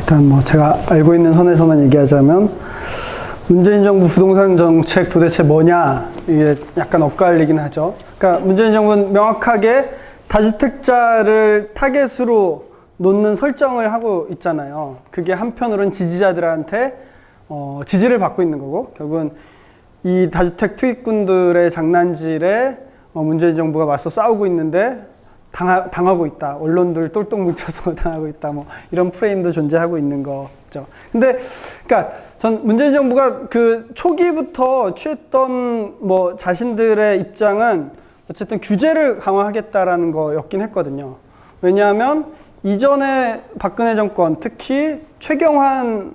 일단 뭐 제가 알고 있는 선에서만 얘기하자면 문재인 정부 부동산 정책 도대체 뭐냐, 이게 약간 엇갈리긴 하죠. 그러니까 문재인 정부는 명확하게 다주택자를 타겟으로 놓는 설정을 하고 있잖아요. 그게 한편으로는 지지자들한테 지지를 받고 있는 거고, 결국은 이 다주택 투기꾼들의 장난질에 문재인 정부가 맞서 싸우고 있는데 당하고 있다. 언론들 똘똘 뭉쳐서 당하고 있다. 뭐 이런 프레임도 존재하고 있는 거죠. 근데 그러니까 전 문재인 정부가 그 초기부터 취했던 뭐 자신들의 입장은 어쨌든 규제를 강화하겠다라는 거였긴 했거든요. 왜냐하면 이전에 박근혜 정권, 특히 최경환이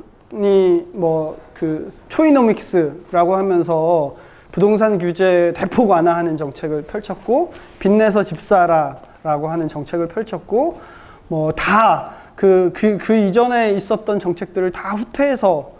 뭐 그 초이노믹스라고 하면서 부동산 규제 대폭 완화하는 정책을 펼쳤고, 빚내서 집 사라라고 하는 정책을 펼쳤고, 뭐 다 그 이전에 있었던 정책들을 다 후퇴해서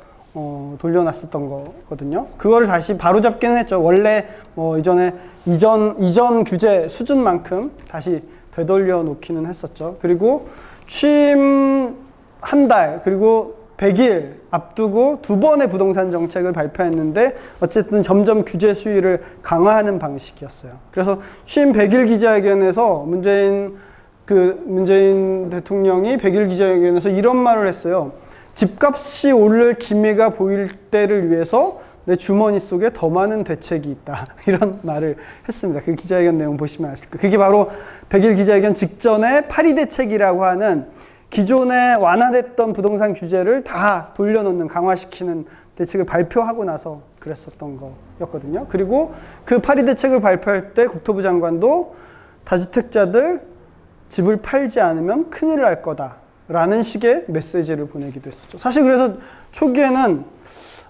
돌려놨었던 거거든요. 그거를 다시 바로잡기는 했죠. 원래 뭐 이전 규제 수준만큼 다시 되돌려 놓기는 했었죠. 그리고 취임 한 달, 그리고 100일 앞두고 두 번의 부동산 정책을 발표했는데 어쨌든 점점 규제 수위를 강화하는 방식이었어요. 그래서 취임 100일 기자회견에서 문재인 대통령이 100일 기자회견에서 이런 말을 했어요. 집값이 오를 기미가 보일 때를 위해서 내 주머니 속에 더 많은 대책이 있다. 이런 말을 했습니다. 그 기자회견 내용 보시면 아실 거예요. 그게 바로 100일 기자회견 직전에 파리 대책이라고 하는 기존에 완화됐던 부동산 규제를 다 돌려놓는, 강화시키는 대책을 발표하고 나서 그랬었던 거였거든요. 그리고 그 파리 대책을 발표할 때 국토부 장관도 다주택자들 집을 팔지 않으면 큰일 날 거다라는 식의 메시지를 보내기도 했었죠. 사실 그래서 초기에는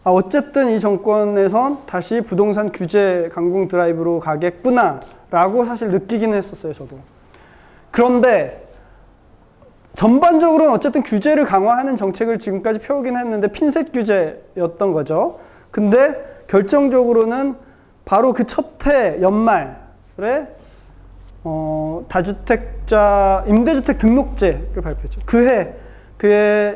어쨌든 이 정권에선 다시 부동산 규제 강공 드라이브로 가겠구나라고 사실 느끼긴 했었어요, 저도. 그런데 전반적으로는 어쨌든 규제를 강화하는 정책을 지금까지 펴오긴 했는데 핀셋 규제였던 거죠. 근데 결정적으로는 바로 그 첫 해 연말에 다주택자 임대주택 등록제를 발표했죠. 그해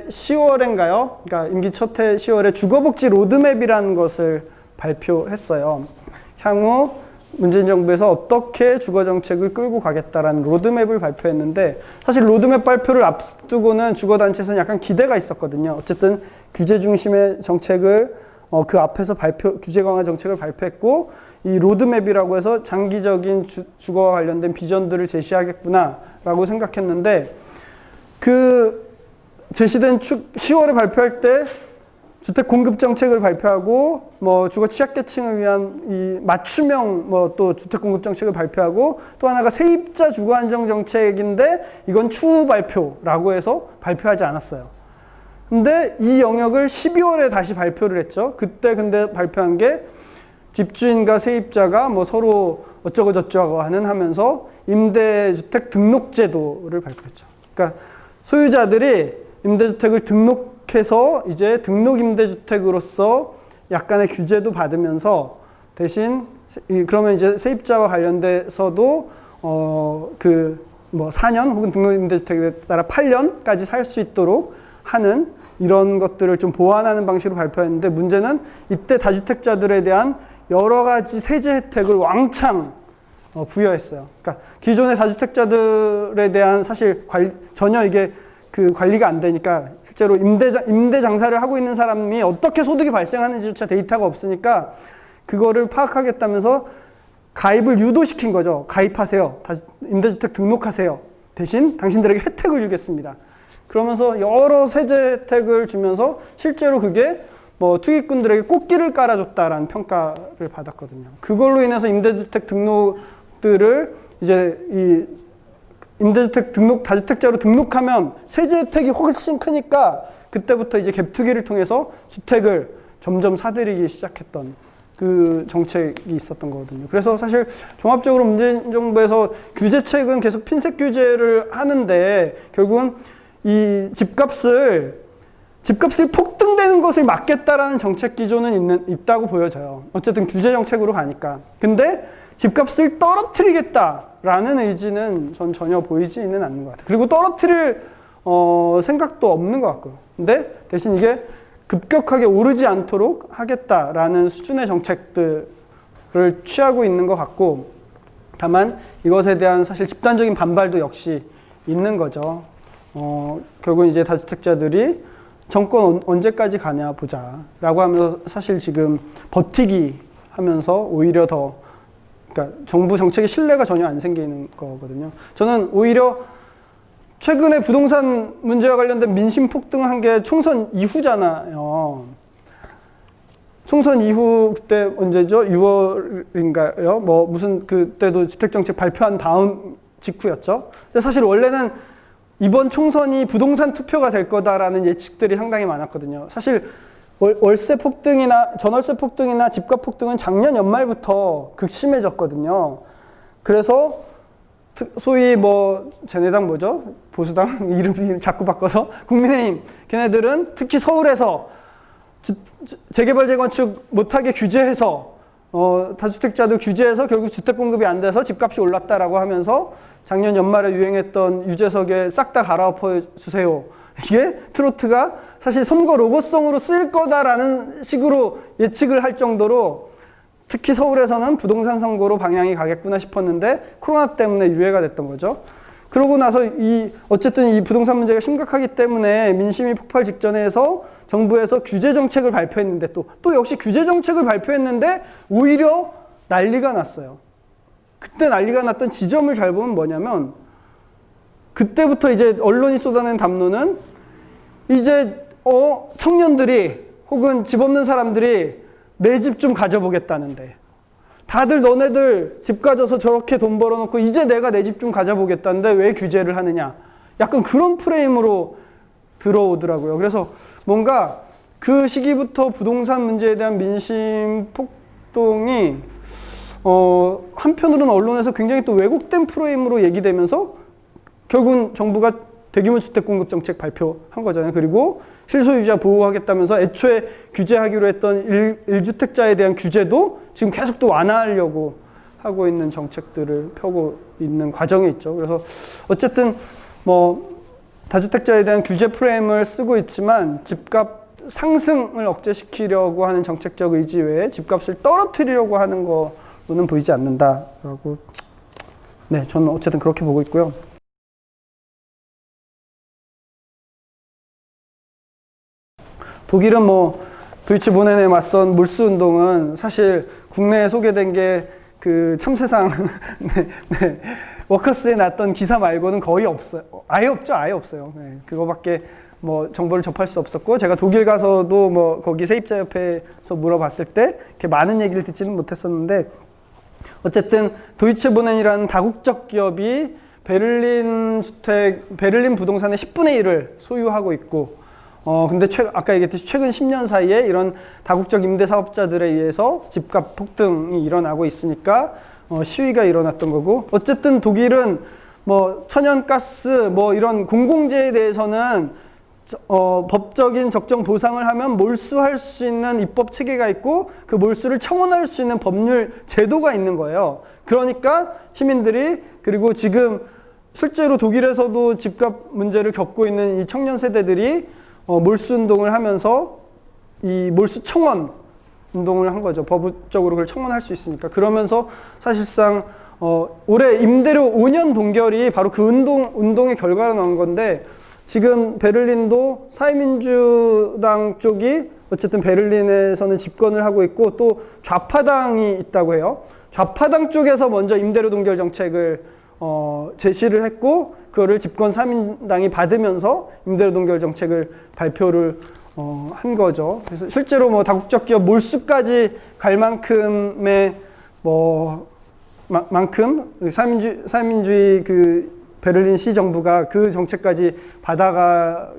10월인가요? 그러니까 임기 첫 해 10월에 주거복지 로드맵이라는 것을 발표했어요. 향후 문재인 정부에서 어떻게 주거정책을 끌고 가겠다라는 로드맵을 발표했는데, 사실 로드맵 발표를 앞두고는 주거단체에서는 약간 기대가 있었거든요. 어쨌든 규제 중심의 정책을 그 앞에서 규제 강화 정책을 발표했고, 이 로드맵이라고 해서 장기적인 주거와 관련된 비전들을 제시하겠구나라고 생각했는데, 그 제시된 10월에 발표할 때 주택 공급 정책을 발표하고, 뭐 주거 취약계층을 위한 이 맞춤형 뭐 또 주택 공급 정책을 발표하고, 또 하나가 세입자 주거 안정 정책인데 이건 추후 발표라고 해서 발표하지 않았어요. 근데 이 영역을 12월에 다시 발표를 했죠. 그때 근데 발표한 게 집주인과 세입자가 뭐 서로 어쩌고 저쩌고 하면서 임대주택 등록제도를 발표했죠. 그러니까 소유자들이 임대주택을 등록해서 이제 등록임대주택으로서 약간의 규제도 받으면서, 대신 그러면 이제 세입자와 관련돼서도 뭐 4년 혹은 등록임대주택에 따라 8년까지 살 수 있도록 하는 이런 것들을 좀 보완하는 방식으로 발표했는데, 문제는 이때 다주택자들에 대한 여러 가지 세제 혜택을 왕창 부여했어요. 그러니까 기존의 다주택자들에 대한 사실 전혀 이게 그 관리가 안 되니까, 실제로 임대 장사를 하고 있는 사람이 어떻게 소득이 발생하는지조차 데이터가 없으니까 그거를 파악하겠다면서 가입을 유도시킨 거죠. 가입하세요. 임대주택 등록하세요. 대신 당신들에게 혜택을 주겠습니다. 그러면서 여러 세제 혜택을 주면서 실제로 그게 뭐 투기꾼들에게 꽃길을 깔아줬다라는 평가를 받았거든요. 그걸로 인해서 임대주택 등록들을 이제 이 임대주택 다주택자로 등록하면 세제 혜택이 훨씬 크니까 그때부터 이제 갭투기를 통해서 주택을 점점 사들이기 시작했던 그 정책이 있었던 거거든요. 그래서 사실 종합적으로 문재인 정부에서 규제책은 계속 핀셋 규제를 하는데, 결국은 이 집값을 폭등되는 것을 막겠다라는 정책 기조는 있다고 보여져요. 어쨌든 규제 정책으로 가니까. 근데 집값을 떨어뜨리겠다라는 의지는 전 전혀 보이지는 않는 것 같아요. 그리고 떨어뜨릴 생각도 없는 것 같고요. 근데 대신 이게 급격하게 오르지 않도록 하겠다라는 수준의 정책들을 취하고 있는 것 같고, 다만 이것에 대한 사실 집단적인 반발도 역시 있는 거죠. 결국은 이제 다주택자들이 정권 언제까지 가냐 보자 라고 하면서 사실 지금 버티기 하면서 오히려 더, 그러니까 정부 정책의 신뢰가 전혀 안 생기는 거거든요. 저는 오히려 최근에 부동산 문제와 관련된 민심 폭등한 게 총선 이후잖아요. 총선 이후 그때 언제죠? 6월인가요? 뭐 무슨 그때도 주택정책 발표한 다음 직후였죠. 근데 사실 원래는 이번 총선이 부동산 투표가 될 거다라는 예측들이 상당히 많았거든요. 사실 월세 폭등이나 전월세 폭등이나 집값 폭등은 작년 연말부터 극심해졌거든요. 그래서 소위 뭐 쟤네당 뭐죠? 보수당 이름 자꾸 바꿔서 국민의힘 걔네들은 특히 서울에서 재개발 재건축 못하게 규제해서 다주택자도 규제해서 결국 주택 공급이 안 돼서 집값이 올랐다라고 하면서 작년 연말에 유행했던 유재석에 싹 다 갈아엎어 주세요. 이게 트로트가 사실 선거 로고송으로 쓰일 거다라는 식으로 예측을 할 정도로 특히 서울에서는 부동산 선거로 방향이 가겠구나 싶었는데 코로나 때문에 유예가 됐던 거죠. 그러고 나서 어쨌든 이 부동산 문제가 심각하기 때문에 민심이 폭발 직전에서 정부에서 규제 정책을 발표했는데 또 역시 규제 정책을 발표했는데 오히려 난리가 났어요. 그때 난리가 났던 지점을 잘 보면 뭐냐면 그때부터 이제 언론이 쏟아낸 담론은 이제 청년들이 혹은 집 없는 사람들이 내 집 좀 가져보겠다는데 다들 너네들 집 가져서 저렇게 돈 벌어놓고 이제 내가 내 집 좀 가져보겠다는데 왜 규제를 하느냐, 약간 그런 프레임으로 들어오더라고요. 그래서 뭔가 그 시기부터 부동산 문제에 대한 민심 폭동이 한편으로는 언론에서 굉장히 또 왜곡된 프레임으로 얘기되면서 결국은 정부가 대규모 주택 공급 정책 발표한 거잖아요. 그리고 실소유자 보호하겠다면서 애초에 규제하기로 했던 1주택자에 대한 규제도 지금 계속 또 완화하려고 하고 있는 정책들을 펴고 있는 과정에 있죠. 그래서 어쨌든 뭐 다주택자에 대한 규제 프레임을 쓰고 있지만 집값 상승을 억제시키려고 하는 정책적 의지 외에 집값을 떨어뜨리려고 하는 거로는 보이지 않는다라고, 네, 저는 어쨌든 그렇게 보고 있고요. 독일은 뭐 도이치보넨에 맞선 몰수 운동은 사실 국내에 소개된 게 그 참세상 네. 워커스에 났던 기사 말고는 거의 없어요. 아예 없죠. 아예 없어요. 네. 그거밖에 뭐 정보를 접할 수 없었고, 제가 독일 가서도 뭐 거기 세입자협회에서 물어봤을 때 이렇게 많은 얘기를 듣지는 못했었는데, 어쨌든 도이치보넨이라는 다국적 기업이 베를린 부동산의 10분의 1을 소유하고 있고, 근데 아까 얘기했듯이 최근 10년 사이에 이런 다국적 임대 사업자들에 의해서 집값 폭등이 일어나고 있으니까 시위가 일어났던 거고, 어쨌든 독일은 뭐 천연가스 뭐 이런 공공재에 대해서는 법적인 적정 보상을 하면 몰수할 수 있는 입법 체계가 있고 그 몰수를 청원할 수 있는 법률 제도가 있는 거예요. 그러니까 시민들이, 그리고 지금 실제로 독일에서도 집값 문제를 겪고 있는 이 청년 세대들이 몰수 운동을 하면서 이 몰수 청원 운동을 한 거죠. 법적으로 그걸 청원할 수 있으니까. 그러면서 사실상 올해 임대료 5년 동결이 바로 그 운동의 결과로 나온 건데, 지금 베를린도 사회민주당 쪽이 어쨌든 베를린에서는 집권을 하고 있고 또 좌파당이 있다고 해요. 좌파당 쪽에서 먼저 임대료 동결 정책을 제시를 했고, 그거를 집권 3인당이 받으면서 임대료 동결 정책을 발표를 한 거죠. 그래서 실제로 뭐 다국적 기업 몰수까지 갈 만큼의 사회민주의 그 베를린 시 정부가 그 정책까지 받아가지는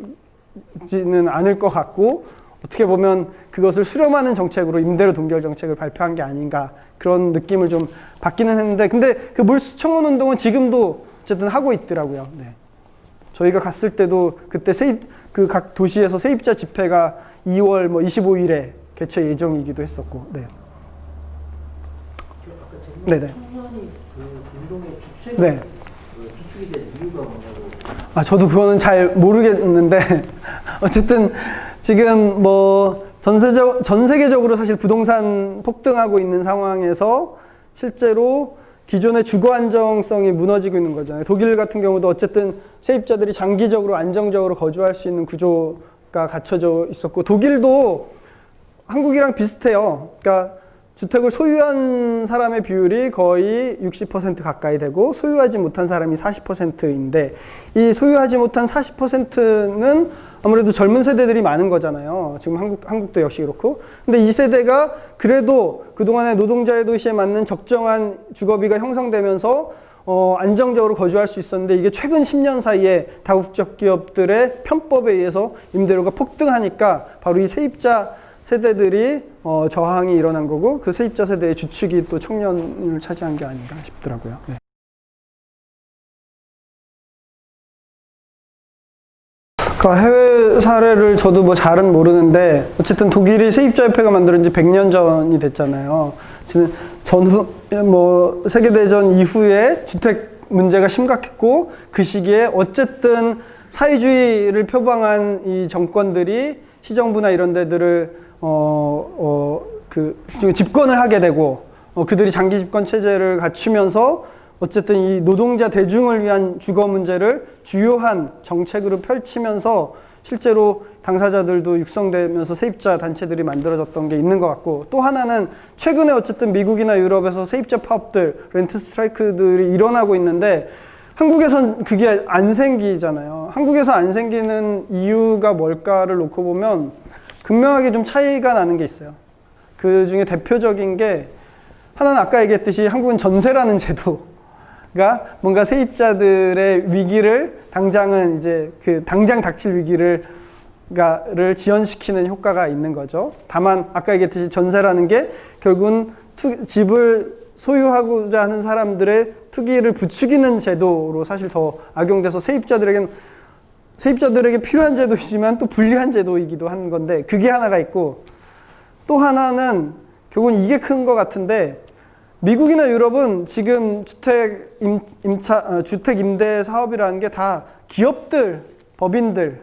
않을 것 같고, 어떻게 보면 그것을 수렴하는 정책으로 임대료 동결 정책을 발표한 게 아닌가, 그런 느낌을 좀 받기는 했는데, 근데 그 몰수 청원 운동은 지금도 어쨌든 하고 있더라고요. 네. 저희가 갔을 때도 그때 그 각 도시에서 세입자 집회가 2월 25일에 개최 예정이기도 했었고, 네. 아까 청년이 그 운동의 주체가 네. 추측이 된 이유가 뭐냐고. 저도 그거는 잘 모르겠는데 어쨌든 지금 뭐 전 세계적으로 사실 부동산 폭등하고 있는 상황에서 실제로 기존의 주거 안정성이 무너지고 있는 거잖아요. 독일 같은 경우도 어쨌든 세입자들이 장기적으로 안정적으로 거주할 수 있는 구조가 갖춰져 있었고, 독일도 한국이랑 비슷해요. 그러니까 주택을 소유한 사람의 비율이 거의 60% 가까이 되고 소유하지 못한 사람이 40%인데, 이 소유하지 못한 40%는 아무래도 젊은 세대들이 많은 거잖아요. 지금 한국도 역시 그렇고. 근데 이 세대가 그래도 그동안의 노동자의 도시에 맞는 적정한 주거비가 형성되면서 안정적으로 거주할 수 있었는데, 이게 최근 10년 사이에 다국적 기업들의 편법에 의해서 임대료가 폭등하니까 바로 이 세입자 세대들이 저항이 일어난 거고, 그 세입자 세대의 주축이 또 청년을 차지한 게 아닌가 싶더라고요. 네. 해외 사례를 저도 뭐 잘은 모르는데, 어쨌든 독일이 세입자협회가 만들어진 지 100년 전이 됐잖아요. 전후 뭐 세계대전 이후에 주택 문제가 심각했고, 그 시기에 어쨌든 사회주의를 표방한 이 정권들이 시정부나 이런 데들을 집권을 하게 되고, 그들이 장기 집권 체제를 갖추면서 어쨌든 이 노동자 대중을 위한 주거 문제를 주요한 정책으로 펼치면서 실제로 당사자들도 육성되면서 세입자 단체들이 만들어졌던 게 있는 것 같고, 또 하나는 최근에 어쨌든 미국이나 유럽에서 세입자 파업들, 렌트 스트라이크들이 일어나고 있는데, 한국에선 그게 안 생기잖아요. 한국에서 안 생기는 이유가 뭘까를 놓고 보면 극명하게 좀 차이가 나는 게 있어요. 그 중에 대표적인 게, 하나는 아까 얘기했듯이 한국은 전세라는 제도가 뭔가 세입자들의 위기를 당장은 이제 당장 닥칠 위기를 지연시키는 효과가 있는 거죠. 다만 아까 얘기했듯이 전세라는 게 결국은 집을 소유하고자 하는 사람들의 투기를 부추기는 제도로 사실 더 악용돼서 세입자들에게 필요한 제도이지만 또 불리한 제도이기도 한 건데, 그게 하나가 있고, 또 하나는 결국은 이게 큰 것 같은데, 미국이나 유럽은 지금 주택 임대 사업이라는 게 다 기업들, 법인들,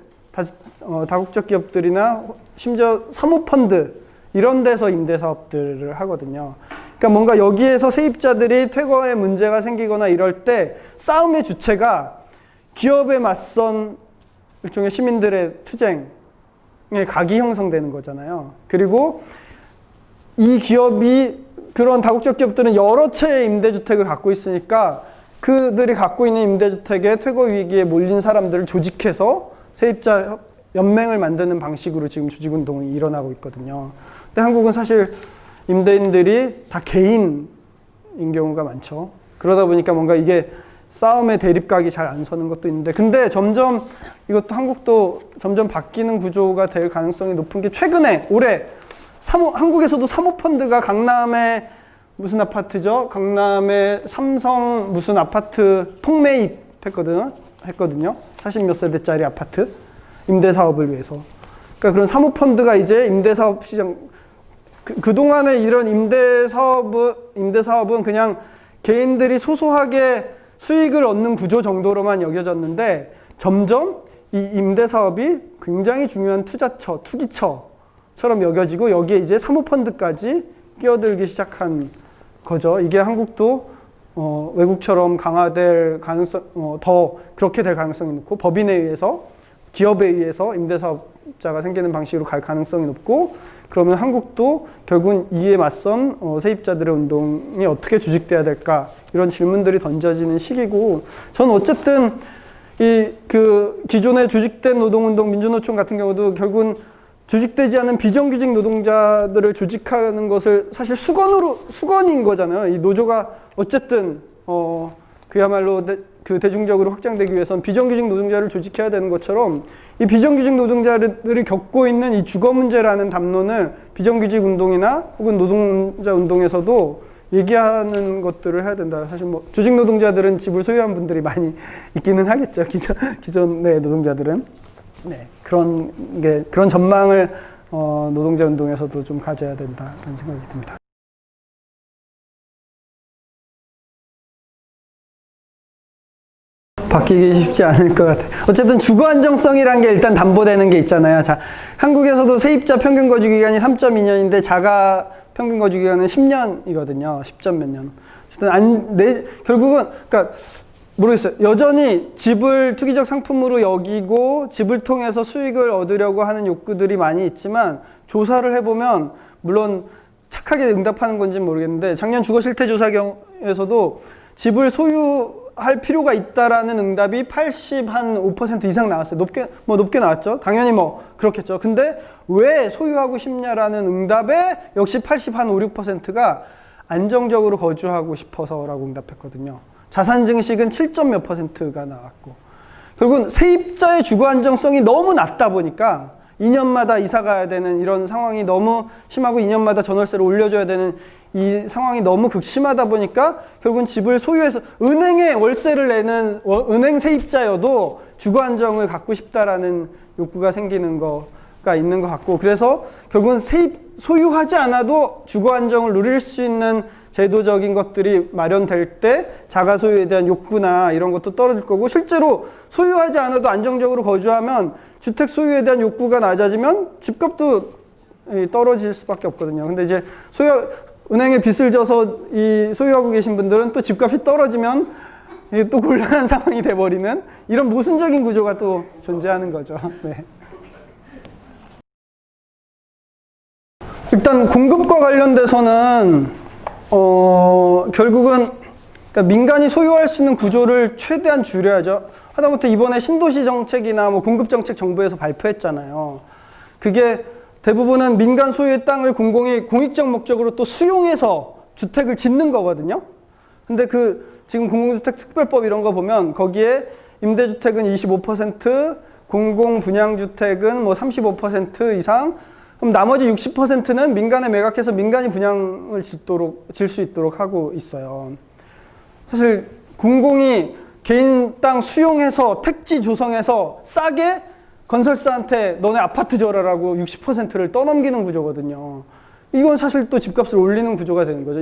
다국적 기업들이나 심지어 사모펀드 이런 데서 임대 사업들을 하거든요. 그러니까 뭔가 여기에서 세입자들이 퇴거에 문제가 생기거나 이럴 때 싸움의 주체가 기업에 맞선 일종의 시민들의 투쟁의 각이 형성되는 거잖아요. 그리고 이 기업이, 그런 다국적 기업들은 여러 채의 임대주택을 갖고 있으니까 그들이 갖고 있는 임대주택의 퇴거 위기에 몰린 사람들을 조직해서 세입자 연맹을 만드는 방식으로 지금 조직운동이 일어나고 있거든요. 근데 한국은 사실 임대인들이 다 개인인 경우가 많죠. 그러다 보니까 뭔가 이게 싸움의 대립각이 잘 안 서는 것도 있는데, 근데 점점 이것도 한국도 점점 바뀌는 구조가 될 가능성이 높은 게, 최근에 올해 한국에서도 사모펀드가 강남의 무슨 아파트죠? 강남의 삼성 무슨 아파트 통매입했거든요. 40몇 세대짜리 아파트 임대 사업을 위해서. 그러니까 그런 사모펀드가 이제 임대 사업 시장, 그동안에 이런 임대 사업은 그냥 개인들이 소소하게 수익을 얻는 구조 정도로만 여겨졌는데, 점점 이 임대 사업이 굉장히 중요한 투기처처럼 여겨지고, 여기에 이제 사모펀드까지 끼어들기 시작한 거죠. 이게 한국도 외국처럼 강화될 가능성, 더 그렇게 될 가능성이 높고, 법인에 의해서, 기업에 의해서 임대사업자가 생기는 방식으로 갈 가능성이 높고, 그러면 한국도 결국은 이에 맞선 세입자들의 운동이 어떻게 조직돼야 될까, 이런 질문들이 던져지는 시기고, 저는 어쨌든 기존에 조직된 노동운동, 민주노총 같은 경우도 결국은 조직되지 않은 비정규직 노동자들을 조직하는 것을 사실 수건인 거잖아요. 이 노조가 어쨌든 그야말로 대중적으로 확장되기 위해선 비정규직 노동자를 조직해야 되는 것처럼, 이 비정규직 노동자들이 겪고 있는 이 주거 문제라는 담론을 비정규직 운동이나 혹은 노동자 운동에서도 얘기하는 것들을 해야 된다. 사실 뭐 조직 노동자들은 집을 소유한 분들이 많이 있기는 하겠죠. 기존의 노동자들은. 네, 그런 전망을 노동자 운동에서도 좀 가져야 된다는 생각이 듭니다. 바뀌기 쉽지 않을 것 같아요. 어쨌든 주거 안정성이라는 게 일단 담보되는 게 있잖아요. 자, 한국에서도 세입자 평균 거주 기간이 3.2년인데 자가 평균 거주 기간은 10년이거든요. 10점 몇 년. 어쨌든 결국은 그러니까 모르겠어요. 여전히 집을 투기적 상품으로 여기고 집을 통해서 수익을 얻으려고 하는 욕구들이 많이 있지만 조사를 해보면 물론 착하게 응답하는 건지는 모르겠는데 작년 주거 실태 조사에서도 집을 소유할 필요가 있다라는 응답이 85% 이상 나왔어요. 높게 나왔죠. 당연히 그렇겠죠. 근데 왜 소유하고 싶냐라는 응답에 역시 6%가 안정적으로 거주하고 싶어서라고 응답했거든요. 자산 증식은 7점 몇 %가 나왔고 결국은 세입자의 주거 안정성이 너무 낮다 보니까 2년마다 이사 가야 되는 이런 상황이 너무 심하고 2년마다 전월세를 올려줘야 되는 이 상황이 너무 극심하다 보니까 결국은 집을 소유해서 은행에 월세를 내는 은행 세입자여도 주거 안정을 갖고 싶다라는 욕구가 생기는 거가 있는 것 같고 그래서 결국은 소유하지 않아도 주거 안정을 누릴 수 있는 제도적인 것들이 마련될 때 자가 소유에 대한 욕구나 이런 것도 떨어질 거고 실제로 소유하지 않아도 안정적으로 거주하면 주택 소유에 대한 욕구가 낮아지면 집값도 떨어질 수밖에 없거든요. 근데 이제 은행에 빚을 져서 소유하고 계신 분들은 또 집값이 떨어지면 이게 또 곤란한 상황이 돼버리는 이런 모순적인 구조가 또 존재하는 거죠. 네. 일단 공급과 관련돼서는 결국은 그러니까 민간이 소유할 수 있는 구조를 최대한 줄여야죠. 하다못해 이번에 신도시 정책이나 공급 정책 정부에서 발표했잖아요. 그게 대부분은 민간 소유의 땅을 공공이 공익적 목적으로 또 수용해서 주택을 짓는 거거든요. 근데 지금 공공주택 특별법 이런 거 보면 거기에 임대주택은 25%, 공공분양주택은 35% 이상, 그럼 나머지 60%는 민간에 매각해서 민간이 분양을 질 수 있도록 하고 있어요. 사실 공공이 개인 땅 수용해서 택지 조성해서 싸게 건설사한테 너네 아파트 줘라라고 60%를 떠넘기는 구조거든요. 이건 사실 또 집값을 올리는 구조가 되는 거죠.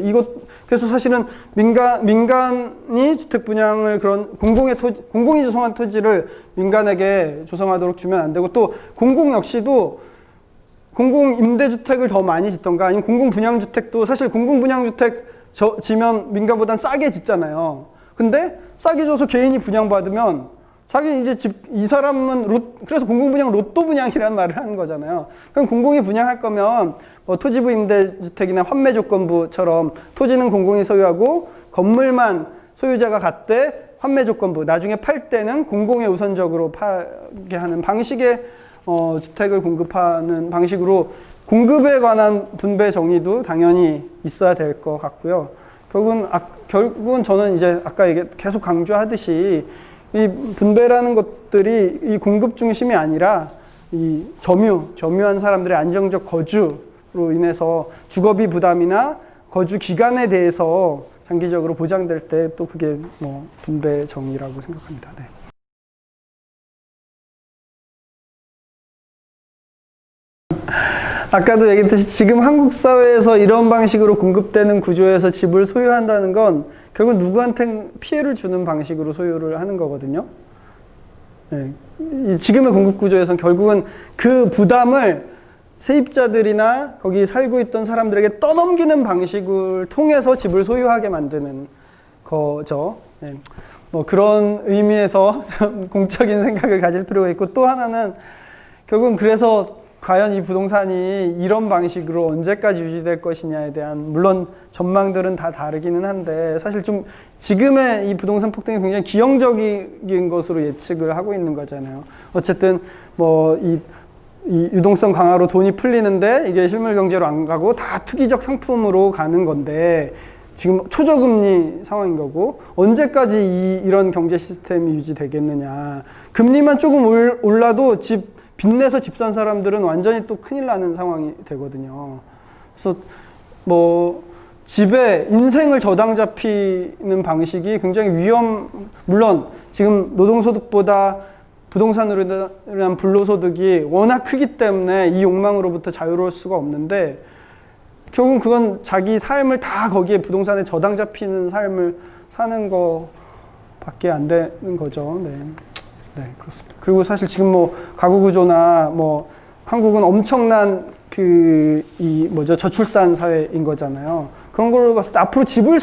그래서 사실은 민간이 주택 분양을 공공이 조성한 토지를 민간에게 조성하도록 주면 안 되고 또 공공 역시도 공공 임대주택을 더 많이 짓던가 아니면 공공 분양주택도 사실 공공 분양주택 지면 민간보단 싸게 짓잖아요. 근데 싸게 줘서 개인이 분양받으면 자기 이제 이 사람은 그래서 공공분양 로또 분양이라는 말을 하는 거잖아요. 그럼 공공이 분양할 거면 토지부 임대주택이나 환매조건부처럼 토지는 공공이 소유하고 건물만 소유자가 갖되 환매조건부 나중에 팔 때는 공공에 우선적으로 팔게 하는 방식의 주택을 공급하는 방식으로 공급에 관한 분배 정의도 당연히 있어야 될 것 같고요. 결국은 저는 이제 아까 계속 강조하듯이 이 분배라는 것들이 이 공급 중심이 아니라 이 점유한 사람들의 안정적 거주로 인해서 주거비 부담이나 거주 기간에 대해서 장기적으로 보장될 때 또 그게 분배 정의라고 생각합니다. 네. 아까도 얘기했듯이 지금 한국 사회에서 이런 방식으로 공급되는 구조에서 집을 소유한다는 건 결국 누구한테 피해를 주는 방식으로 소유를 하는 거거든요. 네. 지금의 공급 구조에서는 결국은 그 부담을 세입자들이나 거기 살고 있던 사람들에게 떠넘기는 방식을 통해서 집을 소유하게 만드는 거죠. 네. 그런 의미에서 좀 공적인 생각을 가질 필요가 있고 또 하나는 결국은 그래서 과연 이 부동산이 이런 방식으로 언제까지 유지될 것이냐에 대한 물론 전망들은 다 다르기는 한데 사실 좀 지금의 이 부동산 폭등이 굉장히 기형적인 것으로 예측을 하고 있는 거잖아요. 어쨌든 이 유동성 강화로 돈이 풀리는데 이게 실물 경제로 안 가고 다 투기적 상품으로 가는 건데 지금 초저금리 상황인 거고 언제까지 이런 경제 시스템이 유지되겠느냐. 금리만 조금 올라도 빚내서 집 산 사람들은 완전히 또 큰일 나는 상황이 되거든요. 그래서 집에 인생을 저당 잡히는 방식이 굉장히 물론 지금 노동소득보다 부동산으로 인한 불로소득이 워낙 크기 때문에 이 욕망으로부터 자유로울 수가 없는데 결국은 그건 자기 삶을 다 거기에 부동산에 저당 잡히는 삶을 사는 밖에 안 되는 거죠. 네. 네, 그렇습니다. 그리고 사실 지금 뭐 가구 구조나 뭐 한국은 엄청난 저출산 사회인 거잖아요. 그런 걸로 봤을 때 앞으로 집은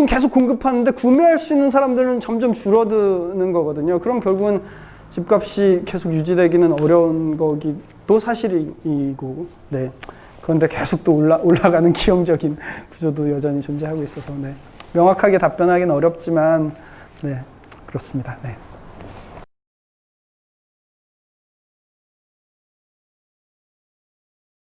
계속 공급하는데 구매할 수 있는 사람들은 점점 줄어드는 거거든요. 그럼 결국은 집값이 계속 유지되기는 어려운 거기도 사실이고, 네. 그런데 계속 또 올라가는 기형적인 구조도 여전히 존재하고 있어서, 네. 명확하게 답변하기는 어렵지만, 네. 그렇습니다. 네.